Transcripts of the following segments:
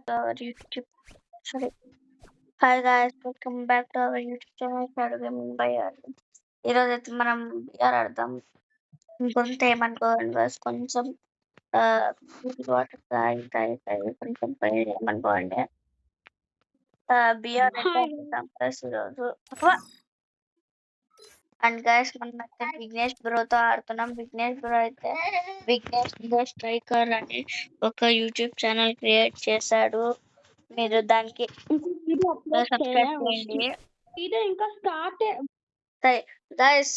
to our YouTube. Sorry. Hi guys, welcome back to our YouTube channel Shadow Gaming by Arjun. ఈరోజు అయితే మనం BR ఆడదాం. కొంత ఏమనుకోండి bus కొంచెం వాటర్ తాగి కొంచెం పైన ఏమనుకోండి బిఆర్ అయితే ఆడతాం ప్లస్ ఈరోజు అండ్ గైస్ మనం అయితే విఘ్నేష్ బ్రోతో ఆడుతున్నాం. విఘ్నేష్ బ్రో అయితే విఘ్నేష్ బ్రో స్ట్రైకర్ అని ఒక యూట్యూబ్ ఛానల్ క్రియేట్ చేశాడు. మీరు దానికి సబ్స్క్రైబ్ చేయండి. ఇంకా స్టార్ట్ గైస్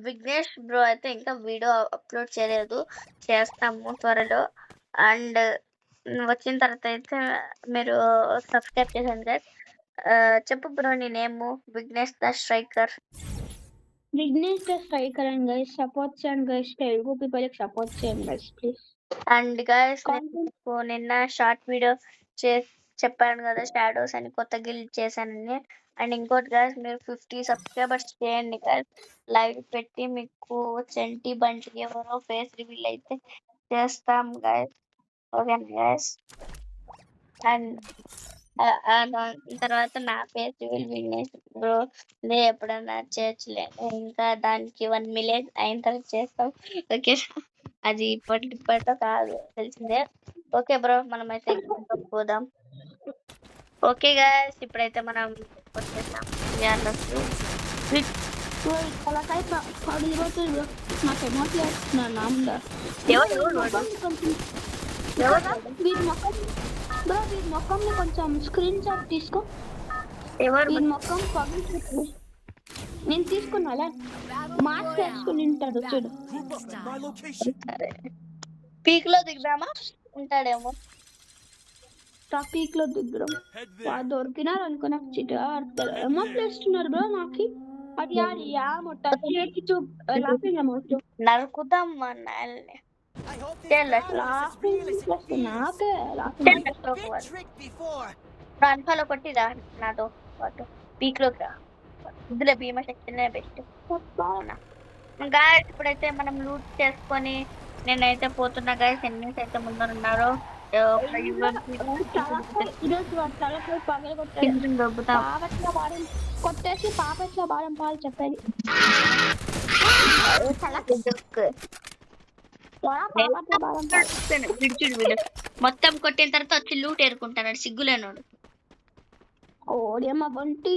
విఘ్నేష్ బ్రో అయితే ఇంకా వీడియో అప్లోడ్ చేయలేదు, చేస్తాము త్వరలో. అండ్ వచ్చిన తర్వాత అయితే మీరు సబ్స్క్రైబ్ చేయండి గైస్. చెప్పు బ్రో నీ name. Vignesh the striker. Vignesh the striker and guys support చేయండి గైస్. తెలుగు పీపుల్ కి సపోర్ట్ చేయండి గైస్ ప్లీజ్. అండ్ గైస్ నిన్న షార్ట్ వీడియో చెప్పాను కదా షాడోస్ అని కొత్త గిల్డ్ చేశానని. అండ్ ఇంకోటి గైస్ మీరు 50 సబ్స్క్రైబర్స్ చేయండి గైస్. లైవ్ పెట్టి మీకు చెంటి బంటి ఎవరో ఫేస్ రివీల్ అయితే చేస్తాం గైస్. ఓకేనా గైస్. అండ్ తర్వాత నా ఫేస్ రివీల్ విఘ్నేష్ బ్రో ఎప్పుడన్నా చేయొచ్చులేదు. ఇంకా దానికి 1 మిలియన్ అయిన తర్వాత చేస్తాం. ఓకే అది ఇప్పటితో కాదు తెలిసిందే. ఓకే బ్రో మనం అయితే పోదాం. ఓకే గైస్ ఇప్పుడైతే మనం వచ్చేసాం. మొక్కం కొంచెం స్క్రీన్ షాట్ తీసుకో. మొక్కం నేను తీసుకున్నా మాస్క్ వేసుకుని ఉంటాడు చూడు. పీక్ లో దిగుదామా? ఉంటాడేమో పీక్ లో దిగుదాం. దొరికినారు అనుకో నాకు చిట ఆడతారు. అమౌంట్ వేస్తున్నారు బ్రో నాకు. అది ఆడి మొట్ట చేతి నరుకుదాం మనల్ని. అన్ఫాలో కొట్టిరా నాతో పాటు పీక్ లోకి రా. ఇందులో భీమశక్తినే బెస్ట్. గాయస్ ఇప్పుడైతే మనం లూట్ చేసుకొని నేనైతే పోతున్నా గాయస్. ఎన్నిస్ అయితే ముందర ఉన్నారు. కొట్టేసి పాపట్లో బాదం పాలు చెప్పేది. మొత్తం కొట్టిన తర్వాత వచ్చి లూట్ ఏరుకుంటాడు సిగ్గులేనోడు. ఓడేమ్మ బంటి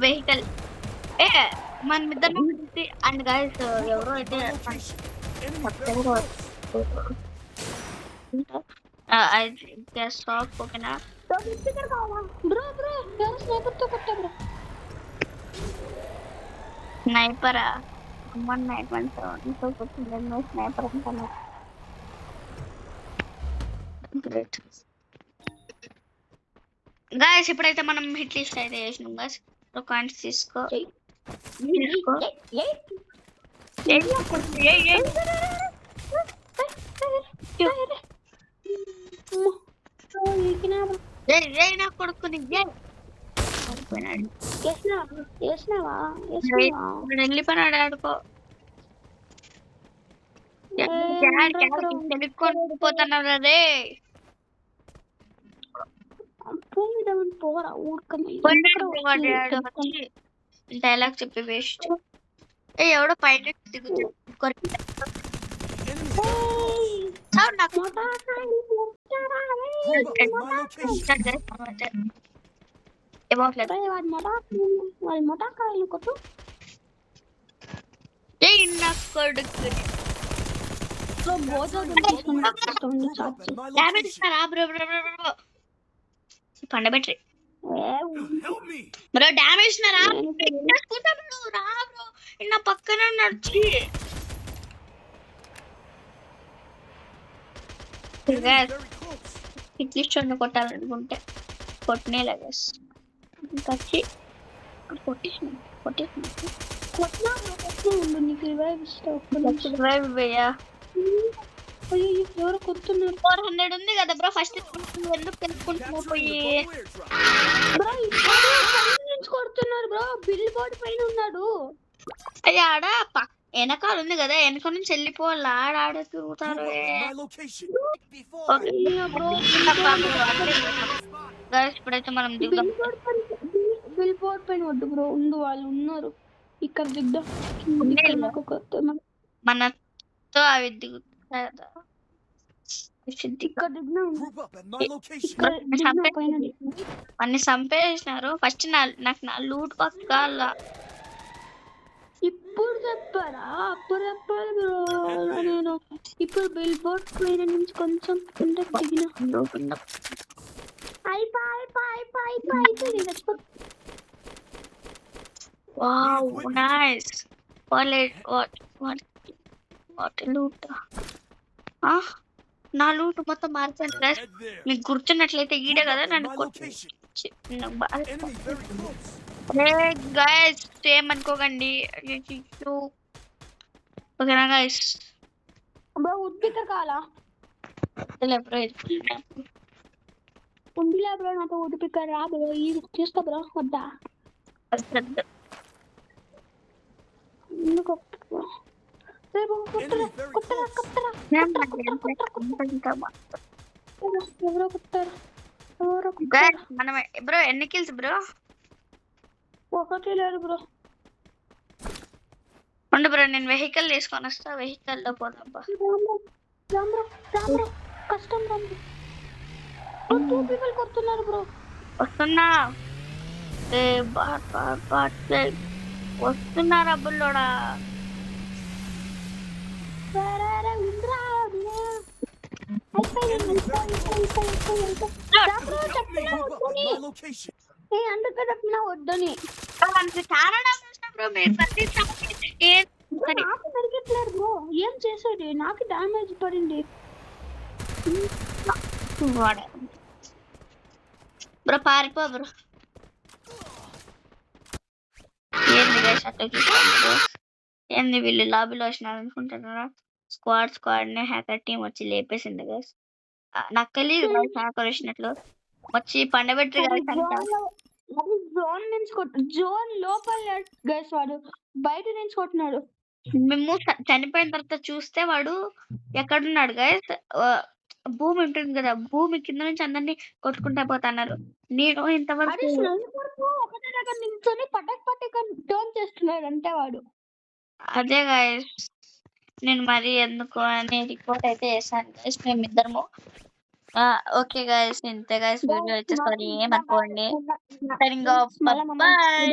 వెహికల్ మన ఇద్దరు. అండ్ గైస్ ఎవరో అయితే ఓకేనా స్నైపరా? స్నైపర్ అంటాను. గ్రేట్ గాయస్ ఇప్పుడైతే మనం హిట్ లిస్ట్ అయితే చేసినాం గాయస్. కాయిన్స్ తీసుకో. నా కొడుకుని వెళ్ళిపోయినాడు ఆడుకో. పోతున్నావు అదే డైలాగ్ చెప్పి వేస్ట్. ఎవడో పైన పండబెట్రి బ్రో. డామేజ్ రా బ్రో. నా పక్కన నడిచి ఇట్లిస్ట్ కొట్టాలనుకుంటే కొట్టినే లేగస్ వచ్చి ఎవరు కొడుతున్నారు? 400 ఉంది కదా బ్రో. ఫస్ట్ ఎందుకు తెలుసుకుంటున్నావు? పోయి కొడుతున్నారు బ్రో. బిల్ బోర్డ్ పైన ఉన్నాడు. అది ఆడ వెనకాల ఉంది కదా, వెనక నుంచి వెళ్ళిపోవాలి. ఆడ తిరుగుతారు. ఓకే అయ్యో బ్రో గైస్, ఇప్పుడైతే మనం దిగుదాం. బిల్ బోర్డ్ పైన వద్దు బ్రో, ఉండు వాళ్ళు ఉన్నారు ఇక్కడ దిద్దాం. ఇక్కడ నాకు ఒక మనతో అవి దిగుతాయి కదా. ఇక్కడ దిగినా అన్ని చంపేసినారు. ఫస్ట్ నాకు నా లూట్ బాక్స్ కావాలా. ఇప్పుడు చెప్పారా? అప్పుడు చెప్పాలి బ్రో. నేను ఇప్పుడు బిల్ బోర్డ్ పైన నుంచి కొంచెం కిందకి దిగిన. Wow, nice. What loot. నా లూట్ మొత్తం మారిపోయింది గైస్. మీకు గుర్తున్నట్లయితే ఈడ కదా నన్ను గైస్ సేమ్ అనుకోకండి. ఓకేనా గైస్? బ్రో వుడ్ పికర్ కావాలా? ఉండిలే బ్రో, నాతో వుడ్ పికర్ రా బ్రో. ఇది తీసుకో బ్రో. వద్దా? ఎందుకు మనమే బ్రో. ఎన్ని కిల్స్ బ్రో? ఒకటి లేదు బ్రో. ఉండు బ్రో, నేను వెహికల్ తీసుకొని వస్తా. వెహికల్ లో పోదాం. కష్టం కొడుతున్నారు బ్రో. వస్తున్నా వస్తున్నారు అబ్బుల్లోడా. వద్దని బ్రో. ఏం చేసాడు? నాకు డామేజ్ పడింది బ్రో. పారిపో బ్రో. ఏంది వీళ్ళు లాబీలో వచ్చినారు అనుకుంటున్నారా? స్క్వాడ్ ని హ్యాకర్ టీం వచ్చి లేపేసింది గైస్. నాకు తెలియదు హ్యాకర్ వచ్చినట్లు. వచ్చి పండబెట్టి జోన్ లోపల గైస్, వాడు బయట నుంచి కొట్టినాడు. మేము చనిపోయిన తర్వాత చూస్తే వాడు ఎక్కడున్నాడు గైస్? భూమి ఉంటుంది కదా, భూమి కింద నుంచి అందరినీ కొట్టుకుంటా పోతున్నారు. నేను ఇంతవరకు ఒకటే దగ్గర నిల్చొని పటక్ టర్న్ చేస్తున్నాడు అంటే వాడు. అదే గైస్, నేను మరి ఎందుకు అని రిపోర్ట్ అయితే చేశాను గైస్ మేమిద్దరము. ఓకే గైస్, ఇంతే గైస్ వీడియో అయితే. సారీ ఏమనుకోండి. సరిగ్గా బాయ్.